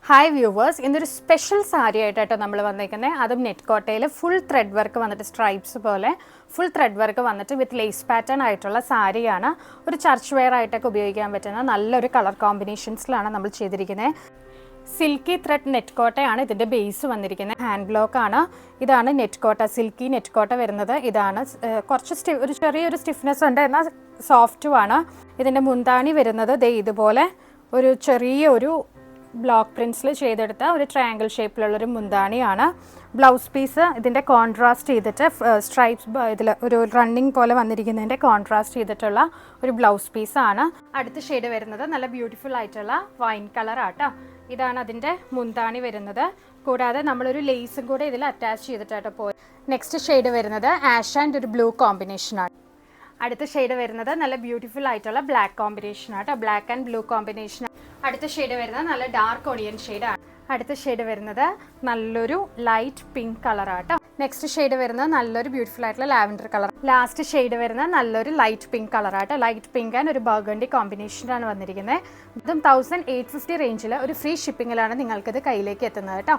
Hi viewers, ഇന്നൊരു special sari ആയിട്ടോ നമ്മൾ വന്നേക്കുന്നത്. അതും നെറ്റ് കോട്ടയിൽ ഫുൾ ത്രെഡ് വർക്ക് വന്നിട്ട് സ്ട്രൈപ്സ് പോലെ ഫുൾ ത്രെഡ് വർക്ക് വന്നിട്ട് വിത്ത് ലേസ് പാറ്റേൺ ആയിട്ടുള്ള സാരിയാണ്. ഒരു ചർച്ച് വെയർ ആയിട്ടൊക്കെ ഉപയോഗിക്കാൻ പറ്റുന്ന നല്ലൊരു കളർ കോമ്പിനേഷൻസിലാണ് നമ്മൾ ചെയ്തിരിക്കുന്നത്. സിൽക്കി ത്രെഡ് നെറ്റ് കോട്ടയാണ് ഇതിൻ്റെ ബേസ് വന്നിരിക്കുന്നത്. ഹാൻഡ് ബ്ലോക്ക് ആണ്. ഇതാണ് നെറ്റ് കോട്ട, സിൽക്കി നെറ്റ് കോട്ട വരുന്നത്. ഇതാണ് കുറച്ച് ഒരു ചെറിയൊരു സ്റ്റിഫ്നെസ് ഉണ്ട്, എന്നാൽ സോഫ്റ്റുമാണ്. ഇതിൻ്റെ മുന്താണി വരുന്നത് ദേ ഇതുപോലെ ഒരു ചെറിയൊരു ബ്ലോക്ക് പ്രിൻസിൽ ചെയ്തെടുത്ത ഒരു ട്രയാങ്കിൾ ഷേപ്പിലുള്ളൊരു മുന്താണിയാണ്. ബ്ലൗസ് പീസ് ഇതിൻ്റെ കോൺട്രാസ്റ്റ് ചെയ്തിട്ട് സ്ട്രൈപ്സ് ഇതിൽ ഒരു റണ്ണിങ് പോലെ വന്നിരിക്കുന്നതിൻ്റെ കോൺട്രാസ്റ്റ് ചെയ്തിട്ടുള്ള ഒരു ബ്ലൗസ് പീസാണ്. അടുത്ത ഷെയ്ഡ് വരുന്നത് നല്ല ബ്യൂട്ടിഫുൾ ആയിട്ടുള്ള വൈൻ കളർ ആട്ടോ. ഇതാണ് അതിൻ്റെ മുന്താണി വരുന്നത്. കൂടാതെ നമ്മളൊരു ലേസും കൂടെ ഇതിൽ അറ്റാച്ച് ചെയ്തിട്ടാട്ടോ പോയി. നെക്സ്റ്റ് ഷെയ്ഡ് വരുന്നത് ആഷ് ആൻഡ് ഒരു ബ്ലൂ കോമ്പിനേഷനാണ്. അടുത്ത ഷെയ്ഡ് വരുന്നത് നല്ല ബ്യൂട്ടിഫുൾ ആയിട്ടുള്ള ബ്ലാക്ക് കോമ്പിനേഷൻ ആട്ടോ, ബ്ലാക്ക് ആൻഡ് ബ്ലൂ കോമ്പിനേഷൻ. അടുത്ത ഷെയ്ഡ് വരുന്നത് നല്ല ഡാർക്ക് ഓണിയൻ ഷെയ്ഡാണ്. അടുത്ത ഷെയ്ഡ് വരുന്നത് നല്ലൊരു ലൈറ്റ് പിങ്ക് കളർ ആട്ടോ. നെക്സ്റ്റ് ഷെയ്ഡ് വരുന്നത് നല്ലൊരു ബ്യൂട്ടിഫുൾ ആയിട്ടുള്ള ലാവൻഡർ കളർ. ലാസ്റ്റ് ഷെയ്ഡ് വരുന്നത് നല്ലൊരു ലൈറ്റ് പിങ്ക് കളർ ആട്ടോ. ലൈറ്റ് പിങ്ക് ആൻഡ് ഒരു ബർഗണ്ടി കോമ്പിനേഷനാണ് വന്നിരിക്കുന്നത്. ഇതും 1850 റേഞ്ചിൽ ഒരു ഫ്രീ ഷിപ്പിങ്ങിലാണ് നിങ്ങൾക്കിത് കയ്യിലേക്ക് എത്തുന്നത് കേട്ടോ.